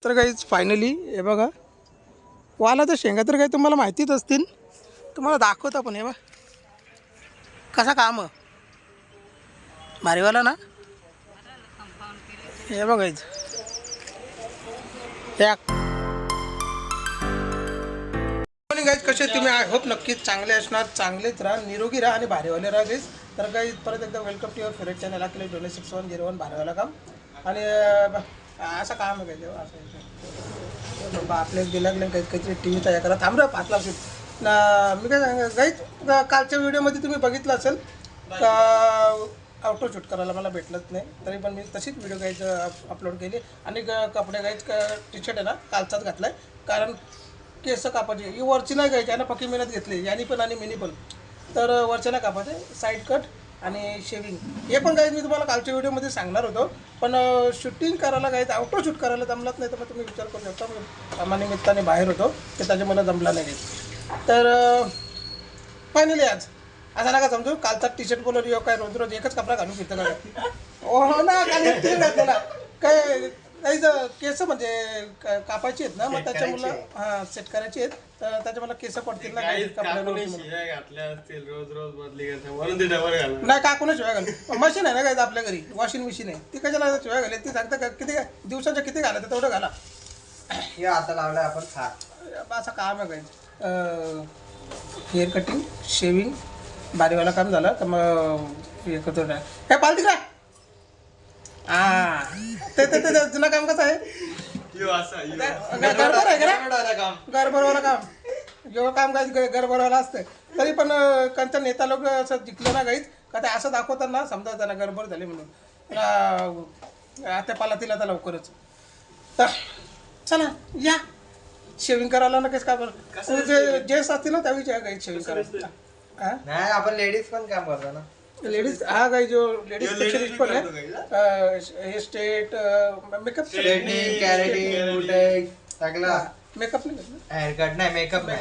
तर काहीच फायनली हे बघा वालाच्या शेंगा तर काही तुम्हाला माहितीच असतील, तुम्हाला दाखवतो पण हे बघा कसा काम भारीवाला ना. हे बघायचं गाईज कसे तुम्ही, आय होप नक्कीच चांगले असणार, चांगलेच राहा, निरोगी राहा आणि भारीवाले राहा गाईज. तर काही परत एकदा welcome to your favourite channel Akhilesh 260101 भारीवाला काम. आणि असं काम आहे काय असं आपल्या दिला गेलं काहीतरी टी व्ही तयार करा. थांब रे 5 लाख मी काय सांगा गाईज, कालच्या व्हिडिओमध्ये तुम्ही बघितलं असेल का आउटो शूट करायला मला भेटलंच नाही, तरी पण मी तशीच व्हिडिओ गाईज अपलोड केली. आणि कपडे गाईज टी शर्ट आहे ना कालचाच घातला आहे, कारण केस कापायचे ही वरची नाही घ्यायची आणि पक्की मेहनत घेतली यानी पण आणि मिनी पण. तर वरच्या नाही कापायचे, साईड कट आणि शेविंग हे पण काही मी तुम्हाला कालच्या व्हिडिओमध्ये सांगणार होतो, पण शूटिंग करायला काही आउटो शूट करायला जमलंच नाही. तर मग तुम्ही विचार करू शकता मी कामानिमित्ताने बाहेर होतो ते त्याच्या मला जमला नाही. तर फायनली आज असं नका समजू कालचा टी शर्ट बोलवली हो काय रोज रोज एकच कपडा घालून फिरतं का. हो ना काल टी शर्ट घातलेला काय काही केस म्हणजे कापायची आहेत ना, मग त्याच्या मुलं हां सेट करायची आहेत, तर त्याच्या मला केस पडतील ना नाही काकून शिवाय घालू. मशीन आहे ना काय आपल्या घरी, वॉशिंग मशीन आहे, ती कशाला शिवाय घाले, ती सांगतं का किती दिवसाच्या किती घालायचं तेवढं घाला. हे आता लावलं आपण खा असं काम आहे काय हेअर कटिंग शेविंग बारीवाला काम झालं तर मग हे करतो ना काय पालती का. ते जुनं काम कसं आहे गडबड आहे का गडबडवाला काम जेव्हा काम काय गडबडवाला असतं. तरी पण कंचा नेता लोक असं जिंकलं ना गाईच का ते असं दाखवतात ना समजा त्यांना गडबड झाली म्हणून त्या पालातील आता लवकरच. तर चला या शेविंग करायला ना कसं काय जेंट्स असतील ना त्यावेळी गाईच शेविंग करायला. नाही आपण लेडीज पण काम करतो ना. लेडीज हा काही जो लेडीज स्पेशलिस्ट पण आहे, हे स्टेट मेकअप स्ट्रेटनिंग कॅरेटिंग बुटेक्स सगळा मेकअप नाही करत, हेअर कट नाही मेकअप नाही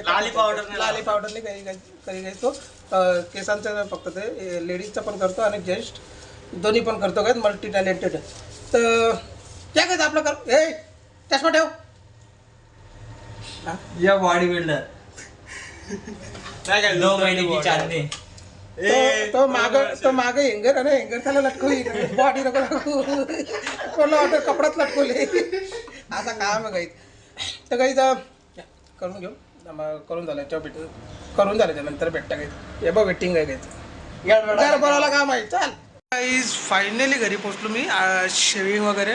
लाली पावडर नाही काही तो केसांचं फक्त ते लेडीजचं पण करतो आणि जेंट्स दोन्ही पण करतो काय मल्टी टॅलेंटेड. तर क्या काय आपलं कर ए चष्मा ठेव या बॉडी बिल्डर 2 महिने की चालते तो माग हेंगर आणि हेंगर त्याला लटकवली बॉडी नको कोणला वाटत कपड्यात लटकवले असा काम आहे काही. तर काही करून घेऊ करून झालं तेव्हा भेट करून झालं त्यानंतर भेटता काही हे बघ वेटिंग आहे काही गडबडाला काम आहे. चाल काही फायनली घरी पोचलो मी, शेविंग वगैरे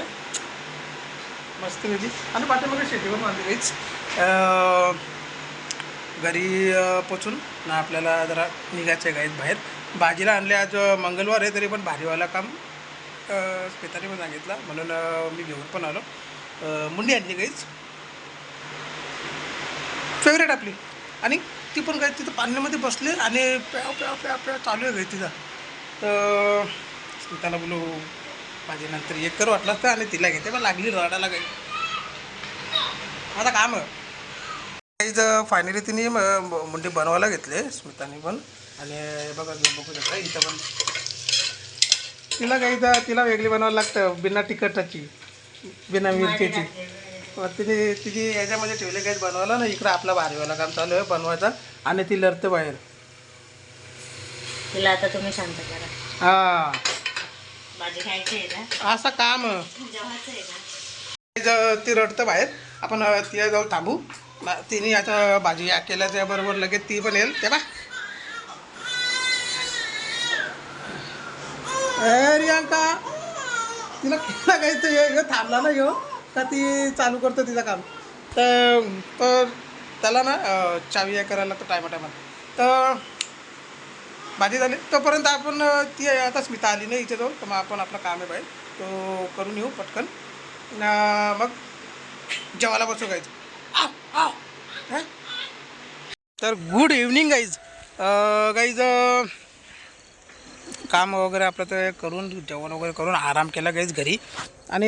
मस्त वेगळी आणि पाठीमागे शेतीवर मारली काहीच. घरी पोचून ना आपल्याला जरा निघायचं आहे गाईत बाहेर. भाजीला आणले आज मंगळवार आहे तरी पण भाजीवाला काम स्मिताने पण सांगितलं म्हणून मी घेऊन पण आलो. मुंडी आणली गाईच फेवरेट आपली, आणि ती पण काय तिथं पाण्यामध्ये बसले आणि प्याव प्याव प्याव प्याव चालू आहे गाई तिथं. तर स्मिताला बोलू भाजीनंतर एक कर वाटलं असतं आणि तिला घेते पण लागली रडायला गाई. आता काम काहीच फायनली तिने मुंडी बनवायला घेतले स्मिताने पण. आणि बघा बघू शकता इथं पण तिला काही तिला वेगळी बनवायला लागतं बिना तिखटाची बिना मिरचीची. तिने तिची याच्यामध्ये ठेवले काहीच बनवायला ना. इकडं आपला भारीवाला काम चालू आहे बनवायचा आणि ती लढतं बाहेर. तिला आता तुम्ही शांत करा. हां भाजी खायची आहे ना असं काम जेवायचं आहे ना. ती रडतं बाहेर आपण तिला जाऊन थांबू. तिने आता भाजी केल्याच्या बरोबर लगेच ती पण येईल ते बा. रियांका तिला केला काही थांबला ना घेऊ का ती चालू करतो तिचं काम. तर त्याला ना चावी या करायला लागतं टायमात. तर भाजी झाली तोपर्यंत आपण ती आता स्मिता आली नाही इथे जाऊन, तर मग आपण आपलं काम आहे बाहेर तो करून येऊ पटकन. मग जेवायला बसू गायचं. तर गुड इव्हनिंग गाईज काम वगैरे आपलं ते करून जेवण वगैरे करून आराम केला गाईज घरी. आणि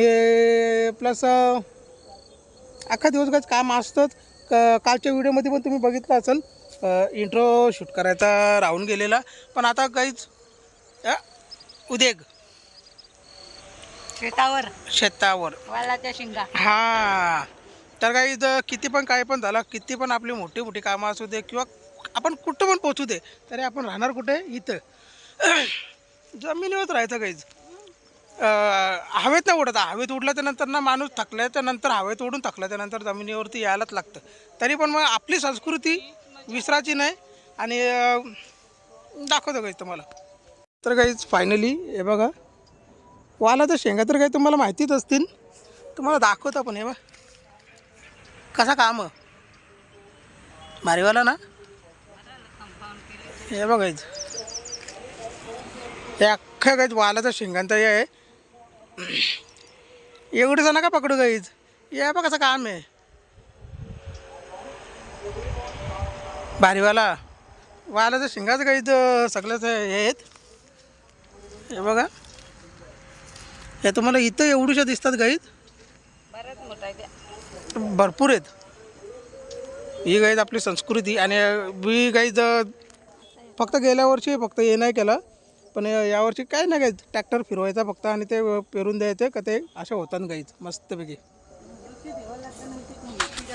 प्लस अख्खा दिवस गाईज काम असतंच. कालच्या व्हिडिओमध्ये पण तुम्ही बघितलं असेल इंट्रो शूट करायचा राहून गेलेला, पण आता गाईज उद्या शेतावर शेतावर. वालाच्या शिंगा. हा तर काही इथं किती पण काय पण झालं, किती पण आपली मोठी मोठी कामं असू दे किंवा आपण कुठं पण पोचू दे, तरी आपण राहणार कुठे इथं. जमिनीवर राहायचं काहीच. हवेत नाही उडत. हवेत उडल्याच्या नंतर ना माणूस थकल्याच्या नंतर हवेत उडून थकल्याच्या नंतर जमिनीवरती यायलाच लागतं. तरी पण मग आपली संस्कृती विसरायची नाही. आणि दाखवतो काहीच तुम्हाला. तर काहीच फायनली हे बघा, वालाच्या शेंगा तर काही तुम्हाला माहितीच असतील, तुम्हाला दाखवतो. पण हे बघ कसा काम भारीवाला ना. हे बघायचं हे अख्खं काहीच वालाच्या शेंगांचं हे आहे. एवढी जण का पकडू काहीच. हे बघ कसं काम आहे भारीवाला. वालाच्या शेंगाचं काहीच सगळ्याच हे आहेत. हे बघा, हे तुम्हाला इथं एवढूशा दिसतात गाईत, भरपूर आहेत. ही गाईज आपली संस्कृती. आणि ही गाईज फक्त गेल्या वर्षी फक्त हे नाही केलं, पण यावर्षी काय नाही गाईज ट्रॅक्टर फिरवायचा फक्त आणि ते पेरून द्यायचे का ते अशा होतात गाईज मस्तपैकी.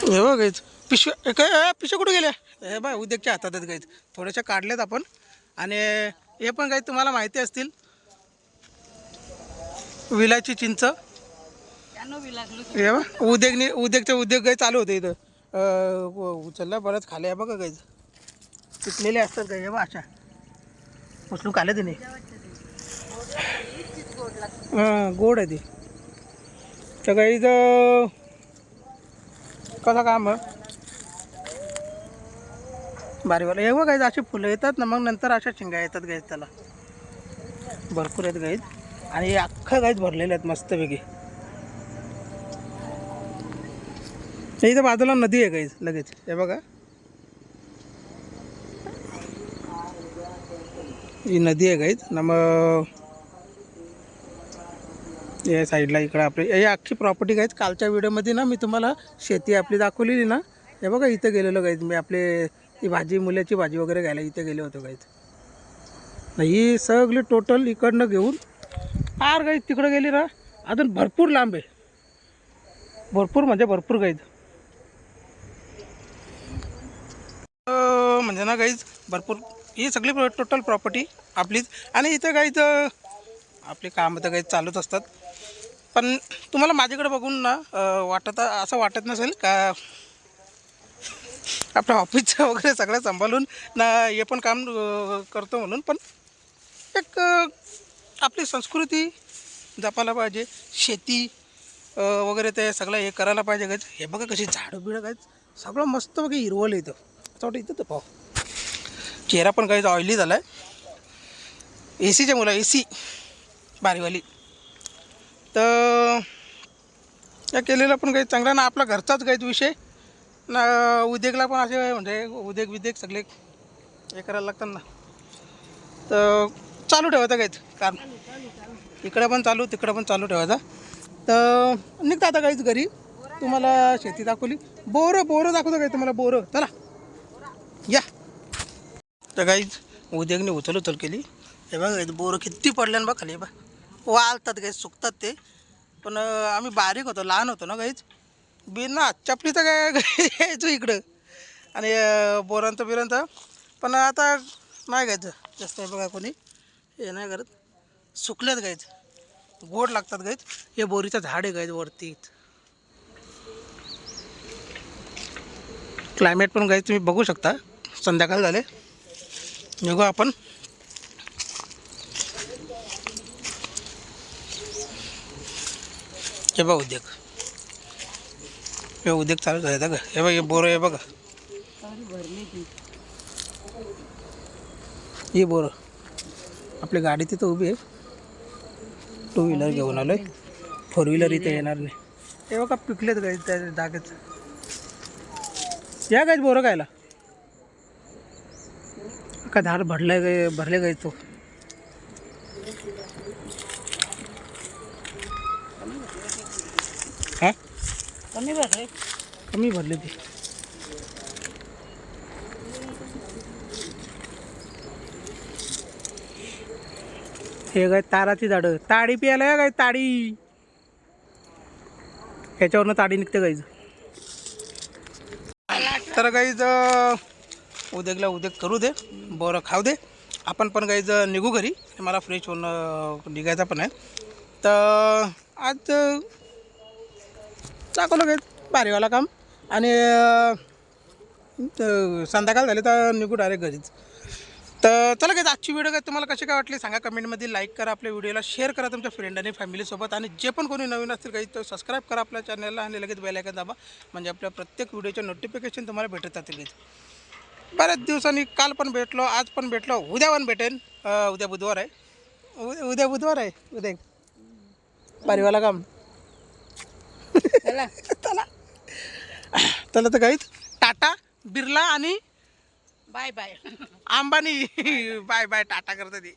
हे बघ गाईज पिशव्या काय पिशव्या कुठे गेल्या. हे बघ उद्योगच्या हातात आहेत गाईज. थोड्याशा काढल्यात आपण. आणि हे पण गाईज तुम्हाला माहिती असतील, विलायची चिंच. हे बघ उद्योग गाई चालू होते इथं. उचलला बरंच खाले. आहे बघा गाईज पिकलेले असतात गाई. हे बघ अशा उचलून खाले तिने. गोड आहे ती. तर गाईज कसं काम बारीवाला. हे बघ गाईज अशी फुलं येतात ना, मग नंतर अशा शिंगा येतात गाईज त्याला. भरपूर आहेत गाईज. आणि अख्खं गाईज भरलेले आहेत मस्तपैकी. इथं बाजूला नदी आहे गाईज लगेच. हे बघा ही नदी आहे गाईज ना. मग या साईडला इकडं आपली ही अख्खी प्रॉपर्टी गाईज. कालच्या व्हिडिओमध्ये ना मी तुम्हाला शेती आपली दाखवलेली ना. हे बघा इथं गेलेलो गाईज मी. आपले ती भाजी मुल्याची भाजी वगैरे घ्यायला इथे गेले होतो गाईज. ही सगळी टोटल इकडनं घेऊन फार गाईज तिकडं गेली ना. अजून भरपूर लांब आहे. भरपूर म्हणजे भरपूर गाईज. म्हणजे ना गाईज भरपूर ही सगळी टोटल प्रॉपर्टी आपलीच. आणि इथं गाईज आपले कामं तर गाईज चालूच असतात. पण तुम्हाला माझ्याकडे बघून ना असं वाटत नसेल का आपल्या ऑफिसचं वगैरे सगळं सांभाळून ना हे पण काम करतो म्हणून. पण एक आपली संस्कृती जपायला पाहिजे. शेती वगैरे ते सगळं हे करायला पाहिजे गाईज. हे बघा कशी झाडं बिडं गाईज सगळं मस्त बघा हिरवलं इथं. असं वाटतं इथं तर पाहू. चेहरा पण गाईज ऑइली झाला आहे. ACच्या मुलं AC बारीवाली. तर या केलेलं पण काही चांगला ना. आपला घरचाच गाईज विषय ना. उद्योगला पण असे म्हणजे उद्योग सगळे हे करायला लागतात ना. तर चालू ठेवायचं काहीच काम. इकडं पण चालू तिकडं पण चालू ठेवायचा. तर निघता आता काहीच घरी. तुम्हाला शेती दाखवली. बोरं दाखवतो काय तुम्हाला. बोरं चला या. तर काहीच उद्योगने उचल केली. हे बघा बोरं किती पडले ना बघ खाली. बघ वाळतात काही सुकतात ते. पण आम्ही बारीक होतो लहान होतो ना काहीच बिना चपलीचं काय यायचो इकडं. आणि बोरांचं पण आता नाही घ्यायचं जास्त. आहे बघा कोणी हे नाही करत. सुकल्यात गाईज गोड लागतात गाईज. हे बोरीचं झाड आहे गाईज वरती. क्लायमेट पण गाईज तुम्ही बघू शकता. संध्याकाळ झाले निघू आपण. हे बघा उद्योग चालू झाले का. हे बघा हे बोरं आहे बघा. ही बोरं आपली गाडी तिथं उभी आहे. 2 व्हीलर घेऊन आलो आहे. 4 व्हीलर इथे येणार नाही. हे बघा पिकलेत गाईज त्या जागेत. या गाईज बोरं खायला. का झाड भरले गाईज तो. हां कमी भरले ती. हे गाय ताराची झाडं. ताडी प्यायला काय ताडी. ह्याच्यावरनं ताडी निघते गाईज. तर गाईज उद्याला उद्या करू दे, बरं खाऊ दे. आपण पण गाईज निघू घरी, मला फ्रेश होणं निघायचं पण आहे. तर आज दाखवलं गाईज भारीवाला काम. आणि संध्याकाळ झाली तर निघू डायरेक्ट घरीच. तर चला काय आजची व्हिडिओ काय तुम्हाला कशी काय वाटली सांगा कमेंटमध्ये. लाईक करा, आपल्या व्हिडिओला शेअर करा तुमच्या फ्रेंड आणि फॅमिलीसोबत. आणि जे पण कोणी नवीन असतील काही तर सबस्क्राईब करा आपल्या चॅनलला आणि लगेच बेल आयकॉन दाबा, म्हणजे आपल्या प्रत्येक व्हिडिओचे नोटिफिकेशन तुम्हाला भेटत जातील. बऱ्याच दिवसांनी काल पण भेटलो, आज पण भेटलो, उद्या पण भेटेन. उद्या बुधवार आहे, उद्या बुधवार आहे. उद्या भारीवाला काम. चला चला तर काहीच टाटा बिर्ला आणि bye bye. Ambani bye bye Tata करतं ती.